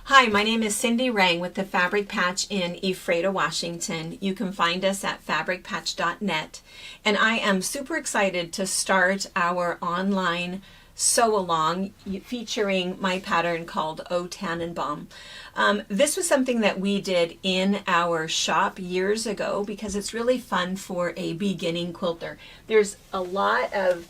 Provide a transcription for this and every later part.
Hi, my name is Cindy Rang with the Fabric Patch in Ephrata, Washington. You can find us at fabricpatch.net, and I am super excited to start our online sew-along featuring my pattern called O Tannenbaum. This was something that we did in our shop years ago because it's really fun for a beginning quilter. There's a lot of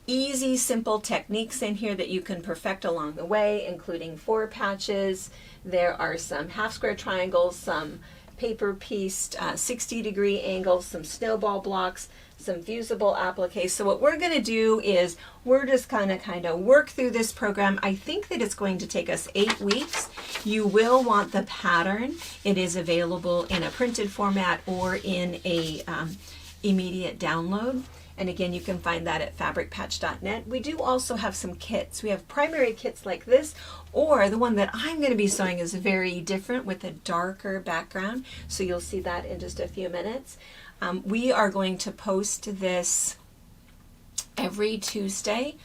easy, simple techniques in here that you can perfect along the way, including 4 patches. There are some half square triangles, some paper pieced 60-degree angles, some snowball blocks, some fusible appliques. So what we're going to do is we're just kind of work through this program. I think that it's going to take us 8 weeks. You will want the pattern. It is available in a printed format or in a immediate download. And again, you can find that at fabricpatch.net. We do also have some kits. We have primary kits like this, or the one that I'm going to be sewing is very different with a darker background. So you'll see that in just a few minutes. We are going to post this every Tuesday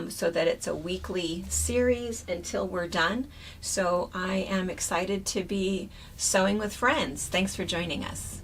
so that it's a weekly series until we're done. So I am excited to be sewing with friends. Thanks for joining us.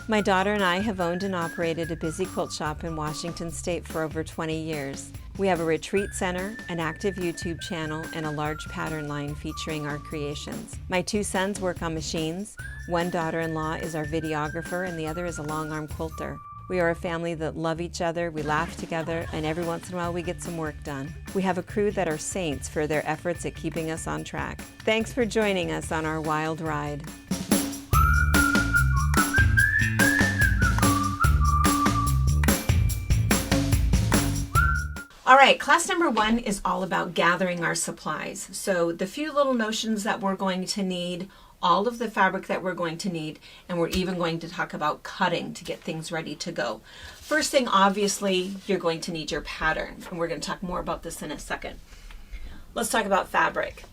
My daughter and I have owned and operated a busy quilt shop in Washington State for over 20 years. We have a retreat center, an active YouTube channel, and a large pattern line featuring our creations. My 2 sons work on machines. One daughter-in-law is our videographer and the other is a long-arm quilter. We are a family that love each other, we laugh together, and every once in a while we get some work done. We have a crew that are saints for their efforts at keeping us on track. Thanks for joining us on our wild ride. All right, class number 1 is all about gathering our supplies. So the few little notions that we're going to need, all of the fabric that we're going to need, and we're even going to talk about cutting to get things ready to go. First thing, obviously, you're going to need your pattern, and we're going to talk more about this in a second. Let's talk about fabric.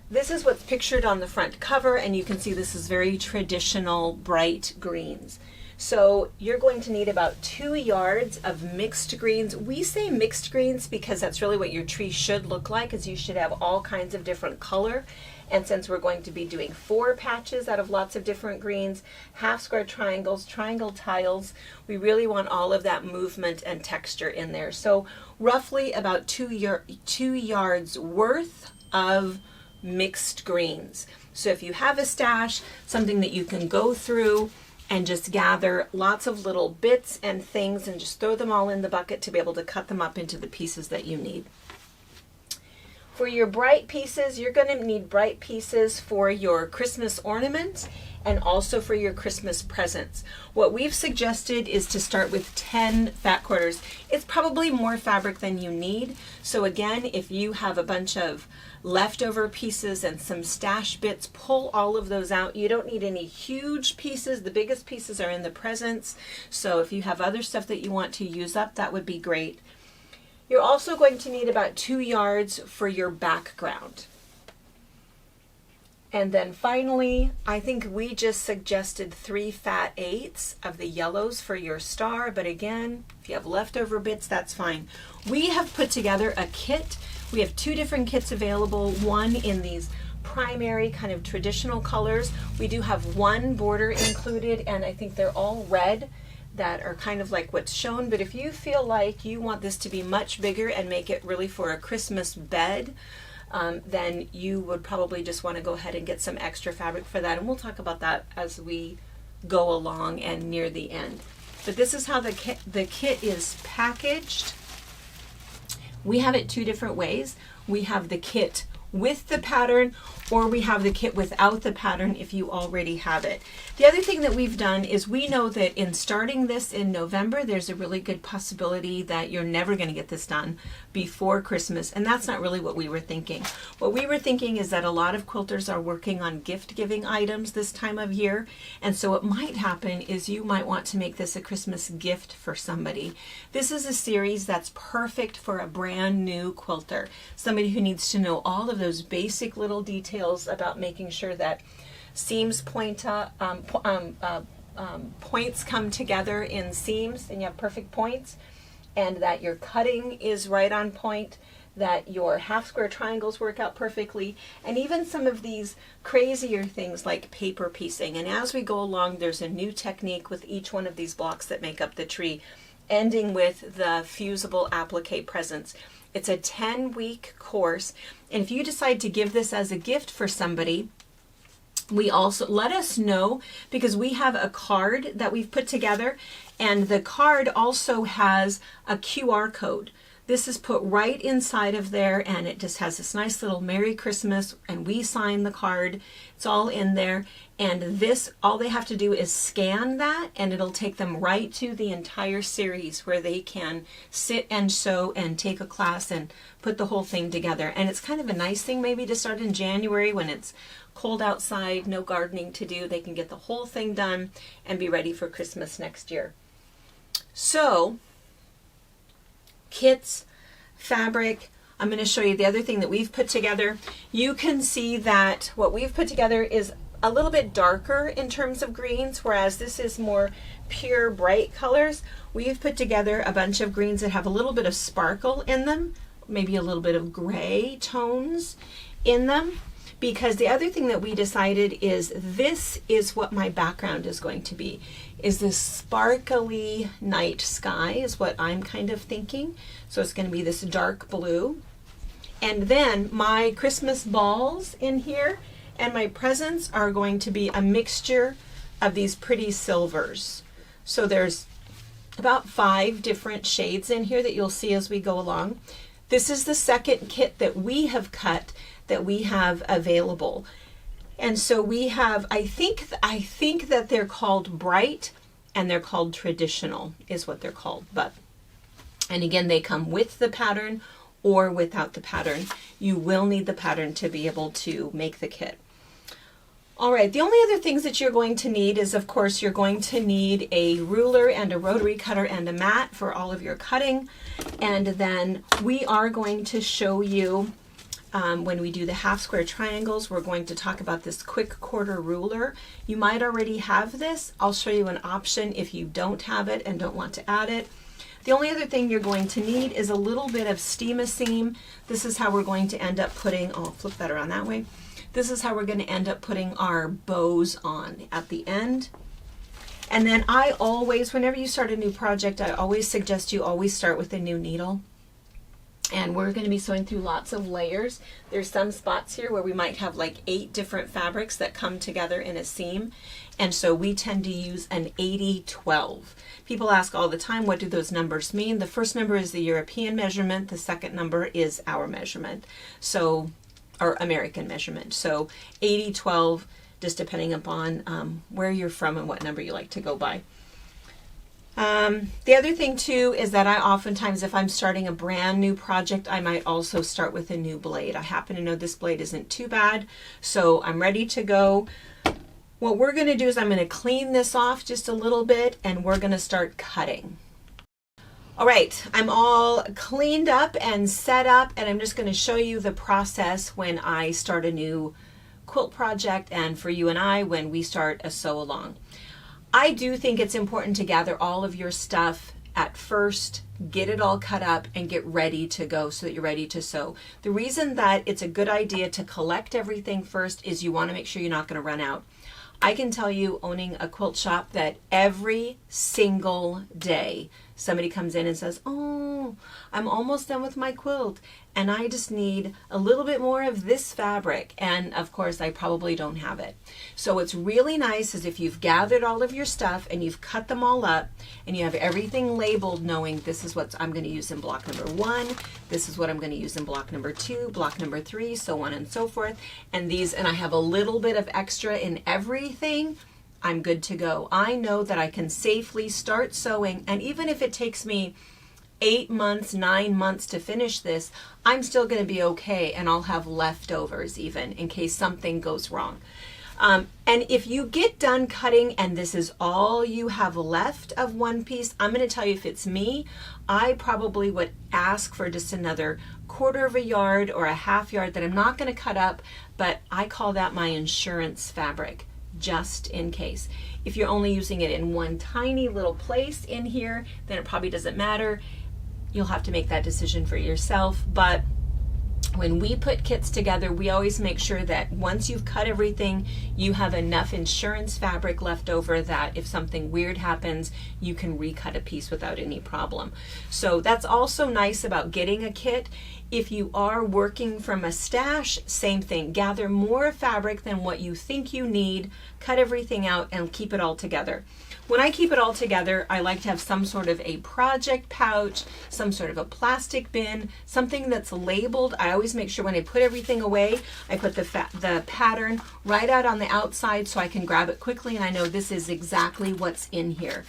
This is what's pictured on the front cover, and you can see this is very traditional bright greens. So you're going to need about 2 yards of mixed greens. We say mixed greens because that's really what your tree should look like, is you should have all kinds of different color. And since we're going to be doing 4 patches out of lots of different greens, half square triangles, triangle tiles, we really want all of that movement and texture in there. So roughly about 2 yards worth of mixed greens. So if you have a stash, something that you can go through and just gather lots of little bits and things and just throw them all in the bucket to be able to cut them up into the pieces that you need. For your bright pieces, you're going to need bright pieces for your Christmas ornaments and also for your Christmas presents. What we've suggested is to start with 10 fat quarters. It's probably more fabric than you need. So again, if you have a bunch of leftover pieces and some stash bits, pull all of those out. You don't need any huge pieces. The biggest pieces are in the presents. So if you have other stuff that you want to use up, that would be great. You're also going to need about 2 yards for your background. And then finally, I think we just suggested 3 fat 8ths of the yellows for your star. But again, if you have leftover bits, that's fine. We have put together a kit. We have 2 different kits available, one in these primary kind of traditional colors. We do have 1 border included, and I think they're all red that are kind of like what's shown. But if you feel like you want this to be much bigger and make it really for a Christmas bed, then you would probably just want to go ahead and get some extra fabric for that. And we'll talk about that as we go along and near the end. But this is how the kit is packaged. We have it 2 different ways. We have the kit with the pattern, or we have the kit without the pattern if you already have it. The other thing that we've done is we know that in starting this in November, there's a really good possibility that you're never going to get this done before Christmas, and that's not really what we were thinking. What we were thinking is that a lot of quilters are working on gift-giving items this time of year, and so what might happen is you might want to make this a Christmas gift for somebody. This is a series that's perfect for a brand new quilter, somebody who needs to know all of those basic little details about making sure that seams point up, points come together in seams and you have perfect points, and that your cutting is right on point, that your half square triangles work out perfectly, and even some of these crazier things like paper piecing. And as we go along, there's a new technique with each one of these blocks that make up the tree, ending with the fusible applique presents. It's a 10-week course, and if you decide to give this as a gift for somebody, we also let us know, because we have a card that we've put together, and the card also has a QR code. This is put right inside of there, and it just has this nice little Merry Christmas, and we sign the card. It's all in there, and this, all they have to do is scan that, and it'll take them right to the entire series where they can sit and sew and take a class and put the whole thing together. And it's kind of a nice thing maybe to start in January when it's cold outside, no gardening to do. They can get the whole thing done and be ready for Christmas next year. So, kits, fabric. I'm going to show you the other thing that we've put together. You can see that what we've put together is a little bit darker in terms of greens, whereas this is more pure bright colors. We've put together a bunch of greens that have a little bit of sparkle in them, maybe a little bit of gray tones in them, because the other thing that we decided is this is what my background is going to be, is this sparkly night sky is what I'm kind of thinking. So it's going to be this dark blue. And then my Christmas balls in here and my presents are going to be a mixture of these pretty silvers. So there's about 5 different shades in here that you'll see as we go along. This is the second kit that we have cut that we have available. And so we have, I think that they're called bright and they're called traditional is what they're called. But, and again, they come with the pattern or without the pattern. You will need the pattern to be able to make the kit. All right, the only other things that you're going to need is, of course, you're going to need a ruler and a rotary cutter and a mat for all of your cutting. And then we are going to show you when we do the half square triangles, we're going to talk about this quick quarter ruler. You might already have this. I'll show you an option if you don't have it and don't want to add it. The only other thing you're going to need is a little bit of steam-a-seam. This is how we're going to end up putting, oh, I'll flip that around that way. This is how we're going to end up putting our bows on at the end. And then I always, whenever you start a new project, I always suggest you always start with a new needle. And we're going to be sewing through lots of layers. There's some spots here where we might have like 8 different fabrics that come together in a seam. And so we tend to use an 80-12. People ask all the time, what do those numbers mean? The first number is the European measurement. The second number is our measurement. So, or American measurement. So 80-12, just depending upon where you're from and what number you like to go by. The other thing too is that I oftentimes, if I'm starting a brand new project, I might also start with a new blade. I happen to know this blade isn't too bad, so I'm ready to go. What we're going to do is I'm going to clean this off just a little bit and we're going to start cutting. All right, I'm all cleaned up and set up, and I'm just going to show you the process when I start a new quilt project and for you and I when we start a sew along. I do think it's important to gather all of your stuff at first, get it all cut up and get ready to go so that you're ready to sew. The reason that it's a good idea to collect everything first is you want to make sure you're not going to run out. I can tell you, owning a quilt shop, that every single day somebody comes in and says, oh, I'm almost done with my quilt and I just need a little bit more of this fabric. And of course, I probably don't have it. So what's really nice is if you've gathered all of your stuff and you've cut them all up and you have everything labeled, knowing this is what I'm going to use in block number 1, this is what I'm going to use in block number 2, block number 3, so on and so forth. And I have a little bit of extra in everything, I'm good to go. I know that I can safely start sewing, and even if it takes me 8 months, 9 months to finish this, I'm still going to be okay, and I'll have leftovers even in case something goes wrong. And if you get done cutting and this is all you have left of one piece, I'm going to tell you, if it's me, I probably would ask for just another 1/4 of a yard or a 1/2 yard that I'm not going to cut up, but I call that my insurance fabric. just in case. If you're only using it in one tiny little place in here, then it probably doesn't matter. You'll have to make that decision for yourself. But when we put kits together, we always make sure that once you've cut everything, you have enough insurance fabric left over that if something weird happens, you can recut a piece without any problem. So that's also nice about getting a kit. If you are working from a stash, same thing. Gather more fabric than what you think you need, cut everything out, and keep it all together. When I keep it all together, I like to have some sort of a project pouch, some sort of a plastic bin, something that's labeled. I always make sure when I put everything away, I put the pattern right out on the outside so I can grab it quickly and I know this is exactly what's in here.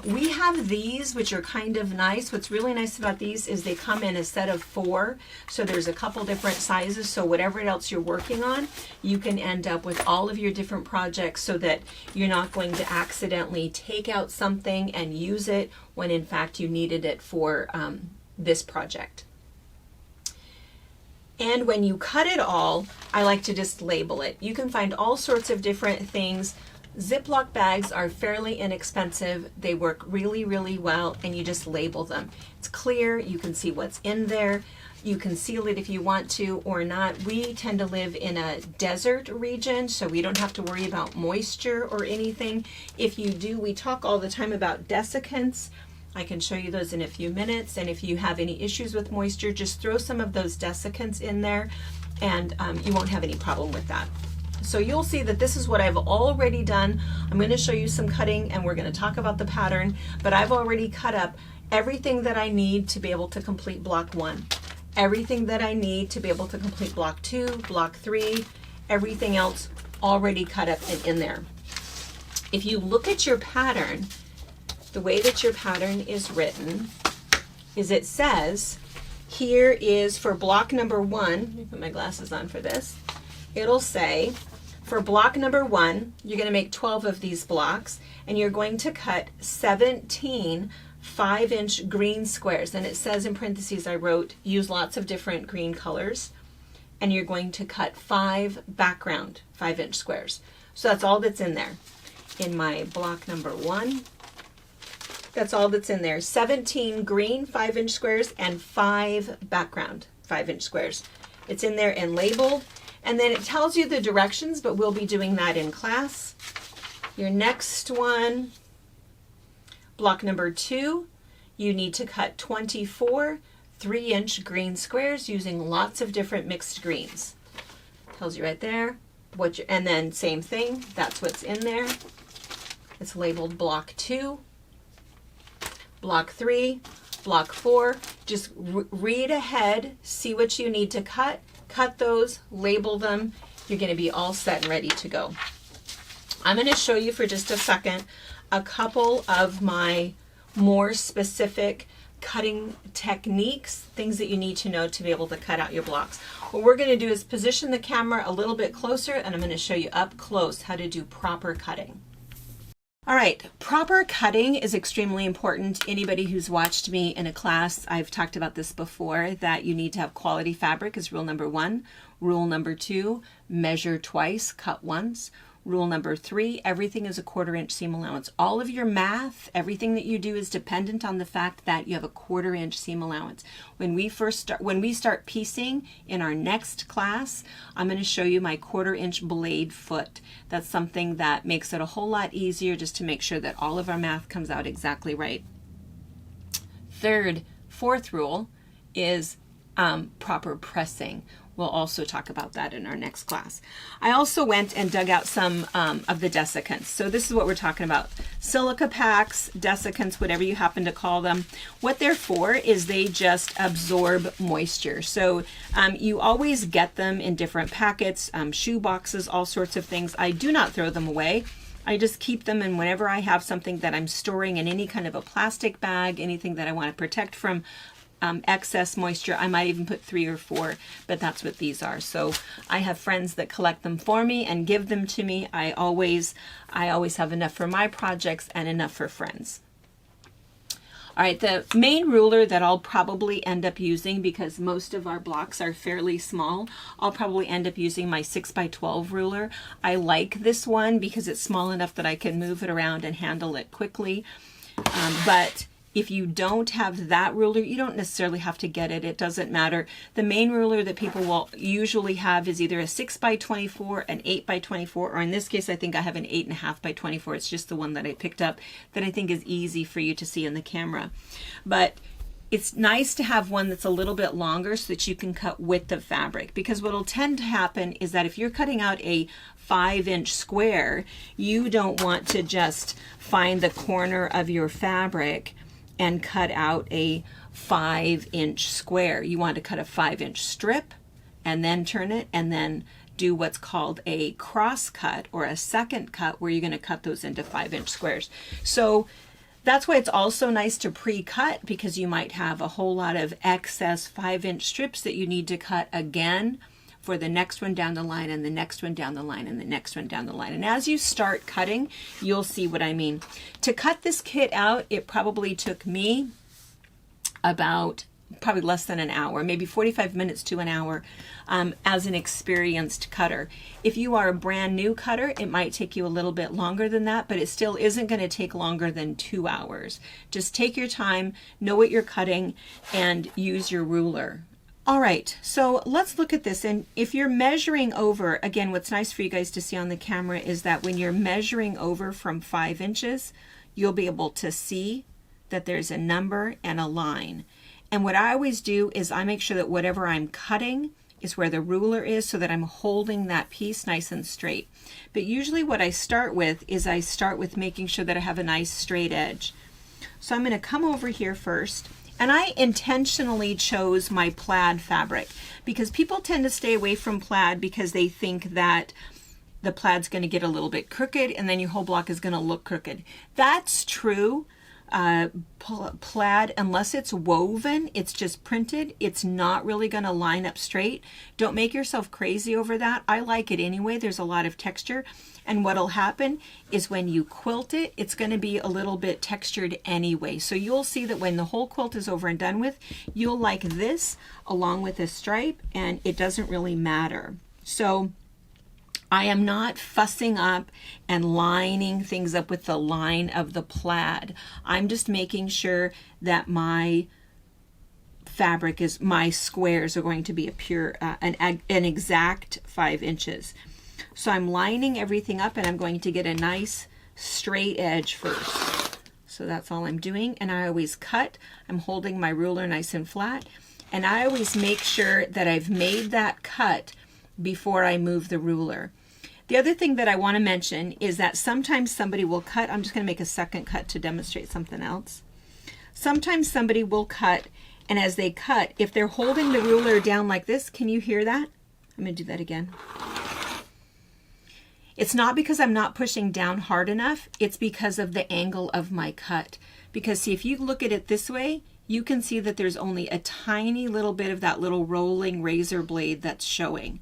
We have these, which are kind of nice. What's really nice about these is they come in a set of 4. So there's a couple different sizes. So whatever else you're working on, you can end up with all of your different projects so that you're not going to accidentally take out something and use it when in fact you needed it for this project. And when you cut it all, I like to just label it. You can find all sorts of different things. Ziploc bags are fairly inexpensive. They work really, really well, and you just label them. It's clear, you can see what's in there. You can seal it if you want to or not. We tend to live in a desert region, so we don't have to worry about moisture or anything. If you do, we talk all the time about desiccants. I can show you those in a few minutes, and if you have any issues with moisture, just throw some of those desiccants in there, and you won't have any problem with that. So you'll see that this is what I've already done. I'm going to show you some cutting and we're going to talk about the pattern, but I've already cut up everything that I need to be able to complete block 1, everything that I need to be able to complete block 2, block 3, everything else already cut up and in there. If you look at your pattern, the way that your pattern is written is it says, here is for block number 1, let me put my glasses on for this, it'll say, for block number 1, you're going to make 12 of these blocks, and you're going to cut 17 5-inch green squares. And it says in parentheses, I wrote, use lots of different green colors, and you're going to cut 5 background 5-inch squares. So that's all that's in there. In my block number 1, that's all that's in there. 17 green 5-inch squares and 5 background 5-inch squares. It's in there and labeled. And then it tells you the directions, but we'll be doing that in class. Your next one, block number 2, you need to cut 24 3-inch green squares using lots of different mixed greens. Tells you right there. And then same thing, that's what's in there. It's labeled block 2, block 3, block 4. Just read ahead, see what you need to cut those, label them. You're going to be all set and ready to go. I'm going to show you for just a second a couple of my more specific cutting techniques, things that you need to know to be able to cut out your blocks. What we're going to do is position the camera a little bit closer, and I'm going to show you up close how to do proper cutting. All right, proper cutting is extremely important. Anybody who's watched me in a class, I've talked about this before, that you need to have quality fabric is rule number 1. Rule number 2, measure twice, cut once. Rule number 3, everything is a 1/4 inch seam allowance. All of your math, everything that you do is dependent on the fact that you have a 1/4 inch seam allowance. When we start piecing in our next class, I'm going to show you my 1/4 inch blade foot. That's something that makes it a whole lot easier just to make sure that all of our math comes out exactly right. Fourth rule is proper pressing. We'll also talk about that in our next class. I also went and dug out some of the desiccants. So this is what we're talking about. Silica packs, desiccants, whatever you happen to call them. What they're for is they just absorb moisture. So you always get them in different packets, shoe boxes, all sorts of things. I do not throw them away. I just keep them, and whenever I have something that I'm storing in any kind of a plastic bag, anything that I want to protect from excess moisture, I might even put 3 or 4, but that's what these are. So I have friends that collect them for me and give them to me. I always have enough for my projects and enough for friends. All right, the main ruler that I'll probably end up using, because most of our blocks are fairly small, I'll probably end up using my 6x12 ruler. I like this one because it's small enough that I can move it around and handle it quickly. But if you don't have that ruler, you don't necessarily have to get it. It doesn't matter. The main ruler that people will usually have is either a 6x24, an 8x24, or in this case, I think I have an 8.5x24. It's just the one that I picked up that I think is easy for you to see in the camera. But it's nice to have one that's a little bit longer so that you can cut with the fabric, because what will tend to happen is that if you're cutting out a 5-inch square, you don't want to just find the corner of your fabric and cut out a 5-inch square. You want to cut a 5-inch strip and then turn it and then do what's called a cross cut or a second cut, where you're going to cut those into 5-inch squares. So that's why it's also nice to pre-cut, because you might have a whole lot of excess 5-inch strips that you need to cut again for the next one down the line, and the next one down the line, and the next one down the line. And as you start cutting, you'll see what I mean. To cut this kit out, it probably took me about probably less than an hour, maybe 45 minutes to an hour, as an experienced cutter. If you are a brand new cutter, it might take you a little bit longer than that, but it still isn't going to take longer than 2 hours. Just take your time, know what you're cutting, and use your ruler. All right, so let's look at this. And if you're measuring over, again, what's nice for you guys to see on the camera is that when you're measuring over from 5 inches, you'll be able to see that there's a number and a line. And what I always do is I make sure that whatever I'm cutting is where the ruler is, so that I'm holding that piece nice and straight. But usually what I start with is I start with making sure that I have a nice straight edge. So I'm going to come over here first. And I intentionally chose my plaid fabric, because people tend to stay away from plaid because they think that the plaid's going to get a little bit crooked and then your whole block is going to look crooked. That's true. Plaid, unless it's woven, it's just printed, it's not really going to line up straight. Don't make yourself crazy over that. I like it anyway. There's a lot of texture. And what'll happen is when you quilt it, it's going to be a little bit textured anyway. So you'll see that when the whole quilt is over and done with, you'll like this along with a stripe, and it doesn't really matter. So I am not fussing up and lining things up with the line of the plaid. I'm just making sure that my fabric is, my squares are going to be a pure, an exact 5 inches. So I'm lining everything up, and I'm going to get a nice straight edge first. So that's all I'm doing. And I always cut. I'm holding my ruler nice and flat. And I always make sure that I've made that cut before I move the ruler. The other thing that I want to mention is that sometimes somebody will cut. I'm just going to make a second cut to demonstrate something else. Sometimes somebody will cut, and as they cut, if they're holding the ruler down like this, can you hear that? I'm going to do that again. It's not because I'm not pushing down hard enough, it's because of the angle of my cut. Because see, if you look at it this way, you can see that there's only a tiny little bit of that little rolling razor blade that's showing.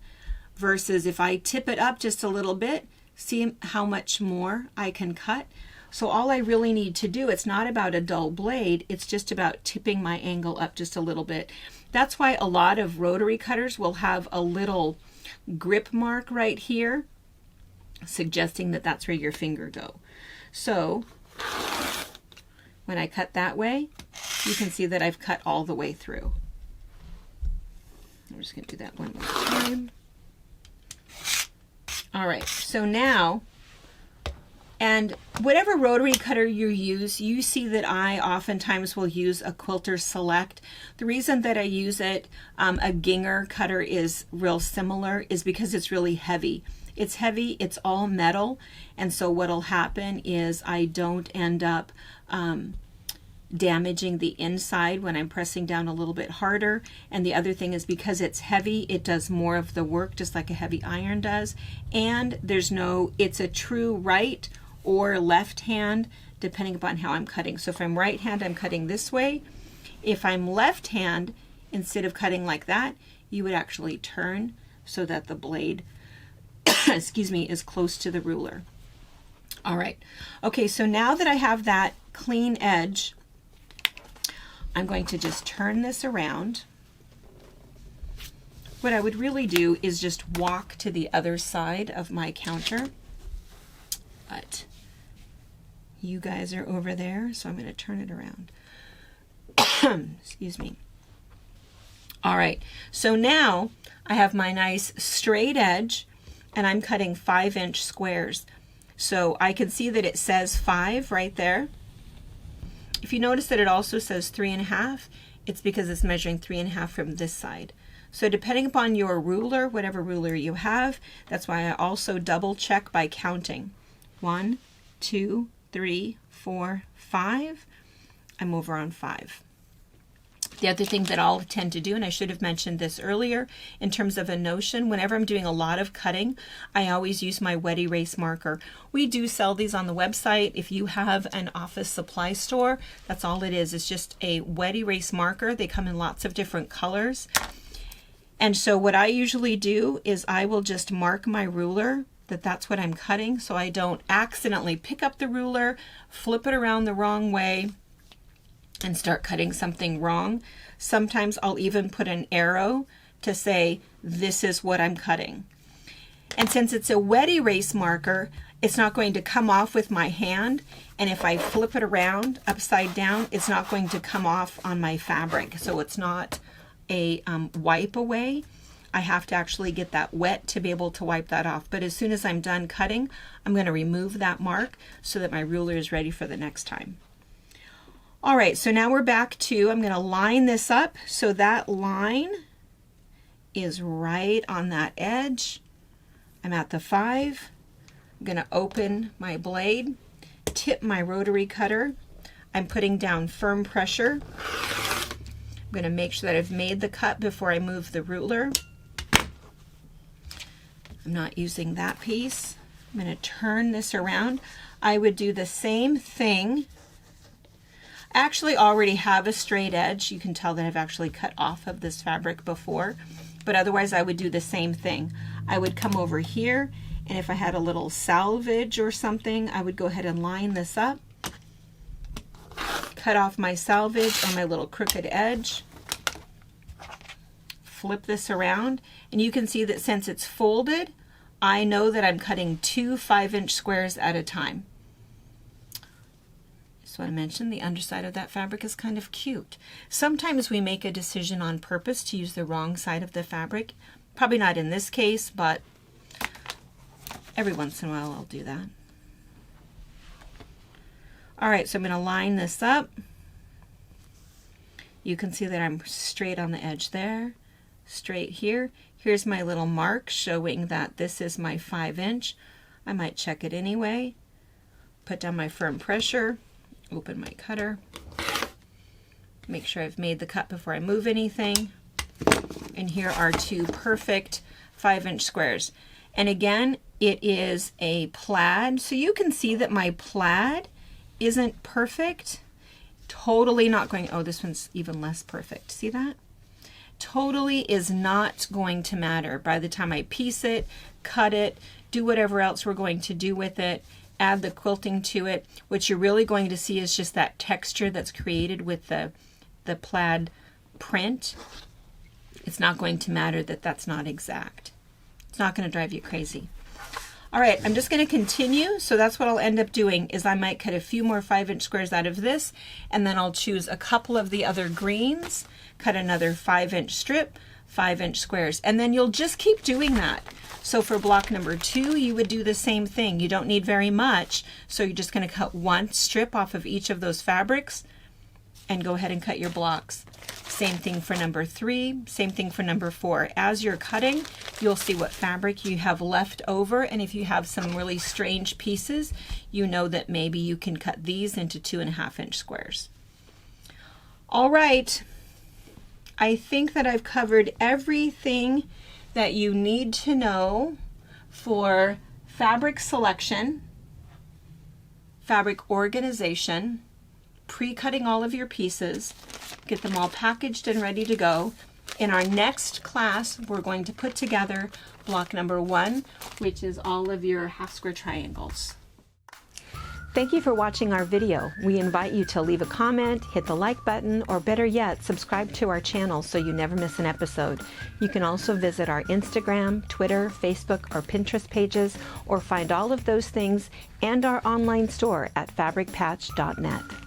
Versus if I tip it up just a little bit, see how much more I can cut? So all I really need to do, it's not about a dull blade, it's just about tipping my angle up just a little bit. That's why a lot of rotary cutters will have a little grip mark right here, suggesting that that's where your finger go. So when I cut that way, you can see that I've cut all the way through. I'm just going to do that one more time. All right, so now, and whatever rotary cutter you use, you see that I oftentimes will use a Quilter Select. The reason that I use it, a Ginger cutter is real similar, is because it's really heavy. It's heavy, it's all metal, and so what'll happen is I don't end up damaging the inside when I'm pressing down a little bit harder. And the other thing is, because it's heavy, it does more of the work, just like a heavy iron does. And there's no, it's a true right or left hand, depending upon how I'm cutting. So if I'm right hand, I'm cutting this way. If I'm left hand, instead of cutting like that, you would actually turn so that the blade excuse me, is close to the ruler. All right. Okay, so now that I have that clean edge, I'm going to just turn this around. What I would really do is just walk to the other side of my counter, but you guys are over there, so I'm going to turn it around. Excuse me. All right, so now I have my nice straight edge, and I'm cutting 5-inch squares. So I can see that it says 5 right there. If you notice that it also says 3.5, it's because it's measuring 3.5 from this side. So depending upon your ruler, whatever ruler you have, that's why I also double check by counting. 1, 2, 3, 4, 5. I'm over on 5. The other thing that I'll tend to do, and I should have mentioned this earlier, in terms of a notion, whenever I'm doing a lot of cutting, I always use my wet erase marker. We do sell these on the website. If you have an office supply store, that's all it is. It's just a wet erase marker. They come in lots of different colors. And so what I usually do is I will just mark my ruler that that's what I'm cutting, so I don't accidentally pick up the ruler, flip it around the wrong way, and start cutting something wrong. Sometimes I'll even put an arrow to say, this is what I'm cutting. And since it's a wet erase marker, it's not going to come off with my hand. And if I flip it around upside down, it's not going to come off on my fabric. So it's not a wipe away. I have to actually get that wet to be able to wipe that off. But as soon as I'm done cutting, I'm going to remove that mark so that my ruler is ready for the next time. All right, so now we're back to, I'm going to line this up so that line is right on that edge. I'm at the 5. I'm going to open my blade, tip my rotary cutter. I'm putting down firm pressure. I'm going to make sure that I've made the cut before I move the ruler. I'm not using that piece. I'm going to turn this around. I would do the same thing. I actually already have a straight edge. You can tell that I've actually cut off of this fabric before, but otherwise I would do the same thing. I would come over here, and if I had a little salvage or something, I would go ahead and line this up, cut off my salvage on my little crooked edge, flip this around, and you can see that since it's folded, I know that I'm cutting 2 5-inch squares at a time. So I mentioned the underside of that fabric is kind of cute. Sometimes we make a decision on purpose to use the wrong side of the fabric. Probably not in this case, but every once in a while I'll do that. All right, so I'm going to line this up. You can see that I'm straight on the edge there, straight here. Here's my little mark showing that this is my 5-inch. I might check it anyway. Put down my firm pressure. Open my cutter, make sure I've made the cut before I move anything, and here are 2 perfect 5-inch squares. And again, it is a plaid, so you can see that my plaid isn't perfect. Totally not going, oh, this one's even less perfect. See that? Totally is not going to matter by the time I piece it, cut it, do whatever else we're going to do with it, add the quilting to it. What you're really going to see is just that texture that's created with the plaid print. It's not going to matter that that's not exact. It's not going to drive you crazy. All right, I'm just going to continue. So that's what I'll end up doing is I might cut a few more 5-inch squares out of this, and then I'll choose a couple of the other greens, cut another 5-inch strip, 5-inch squares, and then you'll just keep doing that. So for block number 2, you would do the same thing. You don't need very much, so you're just going to cut 1 strip off of each of those fabrics and go ahead and cut your blocks. Same thing for number 3, same thing for number 4. As you're cutting, you'll see what fabric you have left over, and if you have some really strange pieces, you know that maybe you can cut these into 2.5-inch squares. All right, I think that I've covered everything that you need to know for fabric selection, fabric organization, pre-cutting all of your pieces, get them all packaged and ready to go. In our next class, we're going to put together block number 1, which is all of your half square triangles. Thank you for watching our video. We invite you to leave a comment, hit the like button, or better yet, subscribe to our channel so you never miss an episode. You can also visit our Instagram, Twitter, Facebook, or Pinterest pages, or find all of those things and our online store at fabricpatch.net.